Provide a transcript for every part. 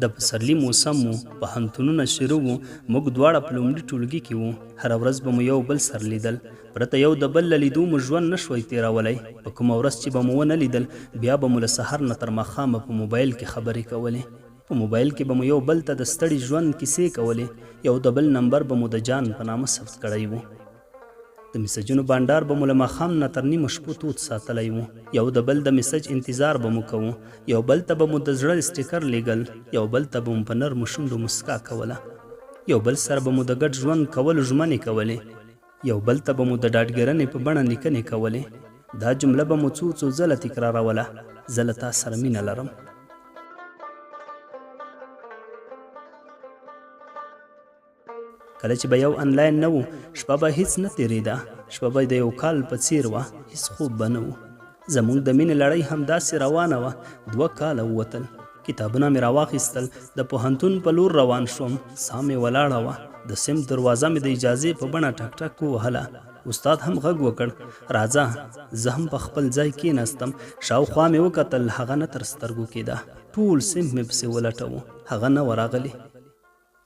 د پسرلي موسم و، پوهنتونونه شروع و، موږ دواړه په لومړي ټولګي کې وو. هره ورځ به مو یو بل سر لیدل، پرته یو د بل له لیدو مو ژوند نه شوی تېرولی. په کومه ورځ چې به مو ونه لیدل، بیا به مو له سحر نه تر ماښامه په موبایل کې خبرې کولې. په موبایل کې به مو یو بل ته د ستړي ژوند کیسې کولې. یو د بل نمبر به مو د جان په نامه ثبت کړی و. د میسجونو بانډار به مو له ماښام نه تر نیمه شپو تود ساتلی و. یو د بل د میسج انتظار به مو کوو. یو بل ته به مو د زړه سټیکر لیږل. یو بل ته به مو په نرمو شونډو مسکا کوله. یو بل سره به مو د ګډ ژوند کولو ژمنې کولې. یو بل ته به مو د ډاډګرنې په بڼه لیکنې کولې. دا جمله به مو څو ځله تکراروله: زه له تا سره مینه لرم. کله چې به یو انلاین نه و، شپه به هیڅ نه تېرېده. شپه به د یو کال په څیر وه، هیڅ خوب به نه و. زموږ د مینې لړۍ همداسې روانه وه. 2 کاله ووتل. کتابونه مې راواخیستل. د پوهنتون په لور روان شوم. ساه مې ولاړه وه. د صنف دروازه مې د اجازې په بڼه ټک ټک ووهله. استاد هم غږ وکړ: راځه. زه هم په خپل ځای کېناستم. شاوخوا مې وکتل، هغه نه تر سترګو کېده. ټول صنف مې پسې ولټوه، هغه نه و راغلی.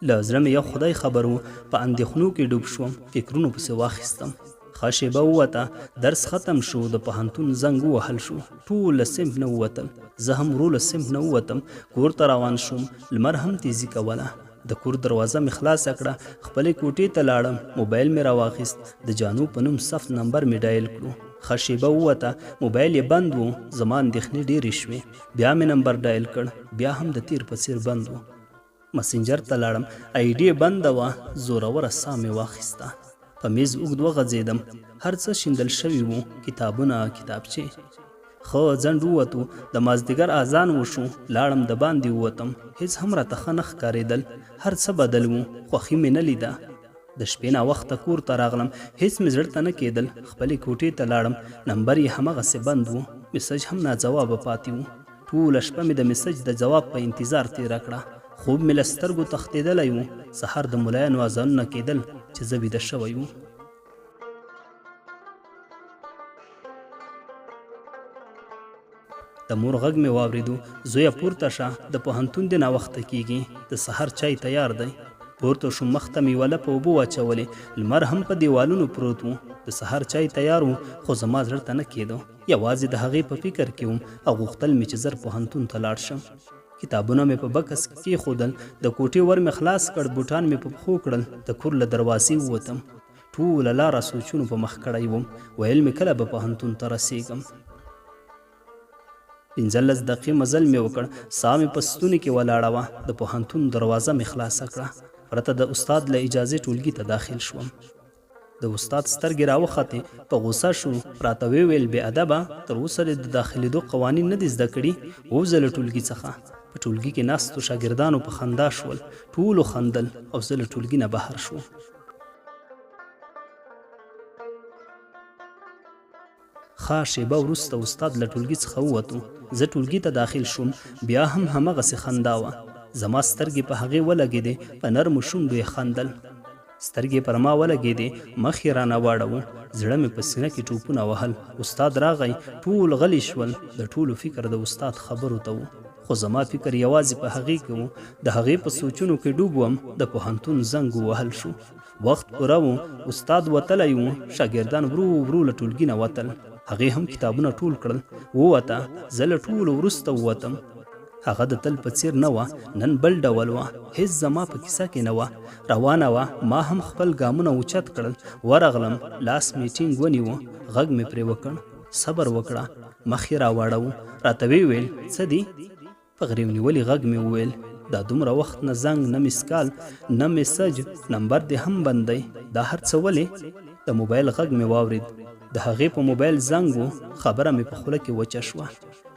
له زړه مې یو خدای خبر و. په اندېښنو کې ډوب شوم. فکرونو پسې واخیستم. ښه شېبه ووته. درس ختم شو. د پوهنتون زنګ ووهل شو. ټول له صنف نه ووتل. زه هم ورو له صنف نه ووتم. کور ته روان شوم. لمر هم تیزي کوله. د کور دروازه مې خلاصه کړه. خپلې کوټې ته لاړم. موبایل مې راواخیست. د جانو په نوم صف نمبر مې ډایل کړو. ښه شېبه ووته. موبایل یې بند و. زما اندېښنې ډېرې شوې. بیا مې نمبر ډایل کړ. بیا هم د تیر په څیر بند و. مسنجر ته لاړم. آی ډي بنده وه. زوروره ساه مې واخیسته. په میز اوږد وغځېدم. هر څه شیندل شوي وو. کتابونه، کتابچې. ښه ځنډ ووتو. د مازدیګر اذان وشو. لاړم د باندې ووتم. هیڅ هم راته ښه نه ښکارېدل. هر څه بدل وو. خوښي مې نه لیده. د شپې ناوخته کور ته راغلم. هیڅ مې زړه ته نه کېدل. خپلې کوټې ته لاړم. نمبر یې هماغسې بند و. میسج هم ناځوابه پاتې و. ټوله شپه مې د میسج د جواب په انتظار تېره کړه. خوب مې له سترګو تښتېدلی و. سهار د ملایانو اذانونه کېدل چې زه ویده شوی وم. د مور غږ مې واورېدو: زویه پورته شه، د پوهنتون د ناوخته کېږي، د سهار چای تیار دی. پورته شوم. مخ ته مې یوه لپه اوبه واچولې. لمر هم په دیوالونو پروت و. د سهار چای تیار و، خو زما زړه ته نه کېدو. یوازې د هغې په فکر کې وم او غوښتل مې چې زر پوهنتون ته لاړ شم. کتابونه مې په بکس کې کېښودل. د کوټې ور مې خلاص کړ. بوټان مې په پښو کړل. د کور له دروازې ووتم. ټوله لاره سوچونو په مخ کړی وم. ویل مې کله به پوهنتون ته رسېږم. 15 دقیقې مزل مې وکړ. ساه مې په ستوني کې ولاړه وه. د پوهنتون دروازه مې خلاصه کړه. پرته د استاد له اجازې ټولګي ته داخل شوم. د استاد سترګې راوختې. په غوسه شو. راته ویل: بې ادبه، تر اوسه د داخلېدو قوانین نه دي زده کړي. ووځه له ټولګي څخه. په ټولګي کې ناستو شاګردانو په خندا شول. ټولو خندل او زه له ټولګي نه بهر شوم. ښه شېبه وروسته استاد له ټولګي څخه ووتو. زه ټولګي ته داخل شوم. بیا هم هماغسې خندا وه. زما سترګې په هغې ولګېدې. په نرمو شونډو یې خندل. سترګې پر ما ولګېدې. مخ یې رانه واړوه. زړه مې په سینه کې ټوپونه وهل. استاد راغی. ټول غلي شول. د ټولو فکر د استاد خبرو ته و. خو زما فکر یوازې په هغې کې و. د هغې په سوچونو کې ډوب وم. د پوهنتون زنګ ووهل شو. وخت پوره و. استاد وتلی و. شاګردان ورو ورو له ټولګي نه وتل. هغې هم کتابونه ټول کړل. ووته. زه له ټولو وروسته ووتم. هغه د تل په څیر نه وه. نن بل ډول وه. هیڅ زما په کیسه کې نه وه. روانه وه. ما هم خپل ګامونه اوچت کړل. ورغلم. لاس مې ټینګ ونیوه. غږ مې پرې وکړ: صبر وکړه. مخ یې راواړوه. راته ویل: څه دي؟ په غریو نیولي غږ مې وویل: دا دومره وخت نه زنګ، نه مسکال، نه میسج، نمبر دې هم بند دی. دا هر څه ولې؟ د موبایل غږ مې واورېد. د هغې په موبایل زنګ و. خبره مې په خوله کې وچه شوه.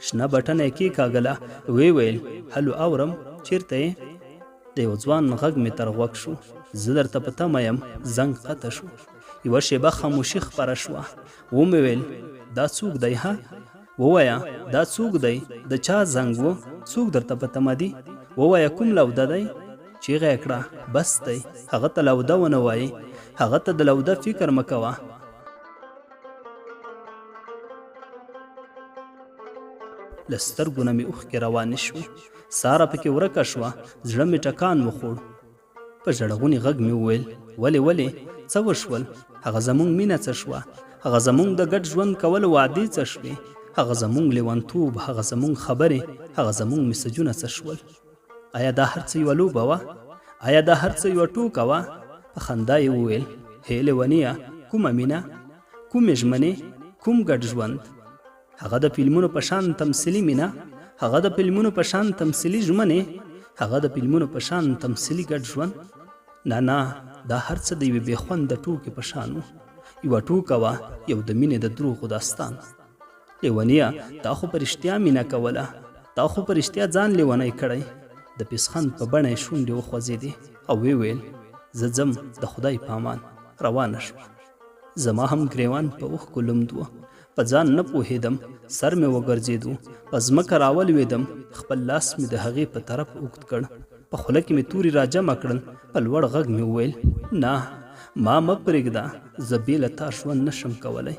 شنه بټنه یې کېکاږله. ویل: هلو، اورم، چېرته یې؟ د یو ځوان غږ مې تر غوږ شو: زه درته په تمه یم. زنګ قطع شو. یوه شېبه خاموشي خپره شوه. ومې ویل: دا څوک دی؟ ها، ووایه، دا څوک دی؟ د چا زنګ و؟ څوک درته په تمه دي؟ ووایه، کوم لوده دی؟ چیغه یې کړه: بس دی. هغه ته لوده ونه وایي. هغه ته د لوده فکر مه کوه. له سترګو نه مې اوښکې روانې شوې. ساره پکې ورکه شوه، زړه مې ټکان وخوړ. په ژړغوني غږ مې وویل ولې څه وشول؟ هغه زموږ مینه څه شوه؟ هغه زموږ د ګډ ژوند کولو وعدې څه شوې؟ هغه زموږ لیونتوب، هغه زموږ خبرې، هغه زموږ میسجونه څه شول؟ آیا دا هر څه یوه لوبه وه؟ آیا دا هر څه یوه ټوکه وه؟ په خندا یې وویل هې لیونیه، کومه مینه؟ کومې ژمنې؟ کوم ګډ ژوند؟ هغه د فلمونو په شان تمثیلي مینه؟ هغه د فلمونو په شان تمثیلي ژمنې؟ هغه د فلمونو په شان تمثیلي ګډ ژوند؟ نه، دا هر څه د یوې بې خونده ټوکې په شان و. یوه ټوکه وه، یو د مینې د دروغو داستان. لیونیه، تا خو په رښتیا مینه کوله، تا خو په رښتیا ځان لیونی کړی. د پیسخند په بڼه یې شونډې وخوځېدې او ویې ویل زه ځم، د خدای په امان. روانه شوه. زما هم ګریوان په اوښکو لمد و. په ځان نه پوهېدم، سر مې وګرځېدو، په ځمکه راولوېدم. خپل لاس مې د هغې په طرف اوږد کړ. په خوله کې مې تورې راجمع کړل. په لوړ غږ مې وویل نه، ما مه پرېږده، زه بې له تا ژوند نشم کولی.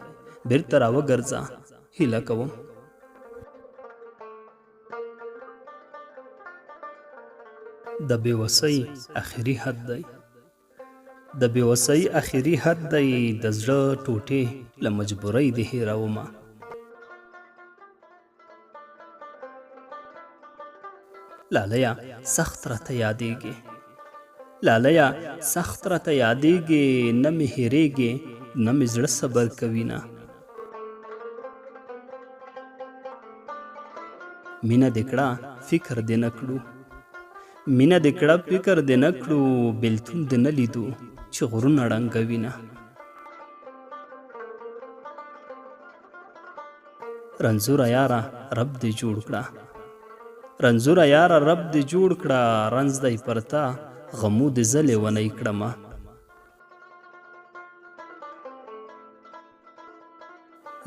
بېرته راوګرځه، هیله کوم. د بېوسۍ اخري حد دی. د بېوسۍ اخري حد دی، د زړه ټوټې له مجبورۍ دې هېرومه. لالیه سخت راته یادېږي، لالیه سخت راته یادېږي، نه مې هېرېږي، نه مې زړه صبر کوي نه. مینه دې کړه فکر دې نه کړو، مینه دې کړه فکر دې نه کړو، بېلتون دې نه لیدو چې غرونه ړنګوي نه. رنځوره یاره رب دې جوړ کړه، رنځوره یاره رب دې جوړ کړه، رنځ دی پر تا غمو دې زه لیونی کړمه.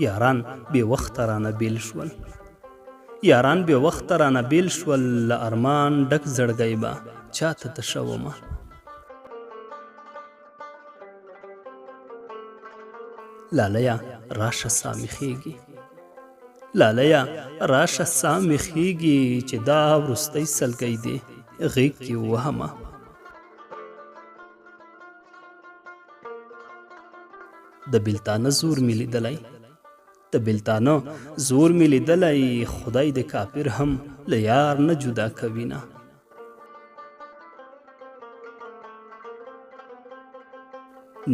یاران بې وخته رانه بیل شول، یاران بې وخته رانه بیل شول، له ارمان ډک زړګی به چاته تشومه. لالیه راشه سا مې خیږي، لالیه راشه سا مې خیږي، چې دا وروستی سلګی دی غیږ کې ووهمه. د بېلتانه زور مې لیدلی، د بېلتانه زور مې لیدلی، خدای د کافر هم له یار نه جدا کوي نه.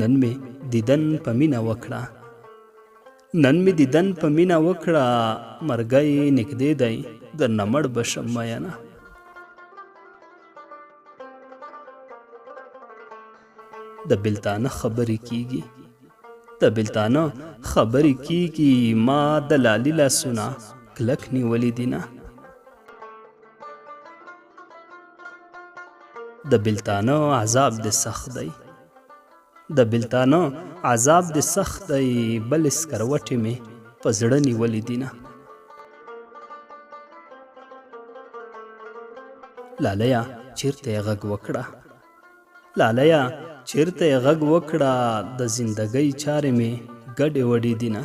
نن مې دیدن په مینه وکړه، نن مې دیدن په مینه وکړه، مرګی نږدې دی درنه مړ به شم مینه. د بېلتانه خبرې کېږي، د بېلتانه خبرې کېږي، ما د لالي لاسونه کلک نیولي دي نه. د بېلتانه عذاب دې سخت دی، د بېلتانه عذاب دې سخت دی، بل سکروټې مې په زړه نیولي دي نه. لالیه چېرته یې غږ وکړه، لالیه چېرته یې غږ وکړه، د زندګۍ چارې مې ګډې وډې دي نه.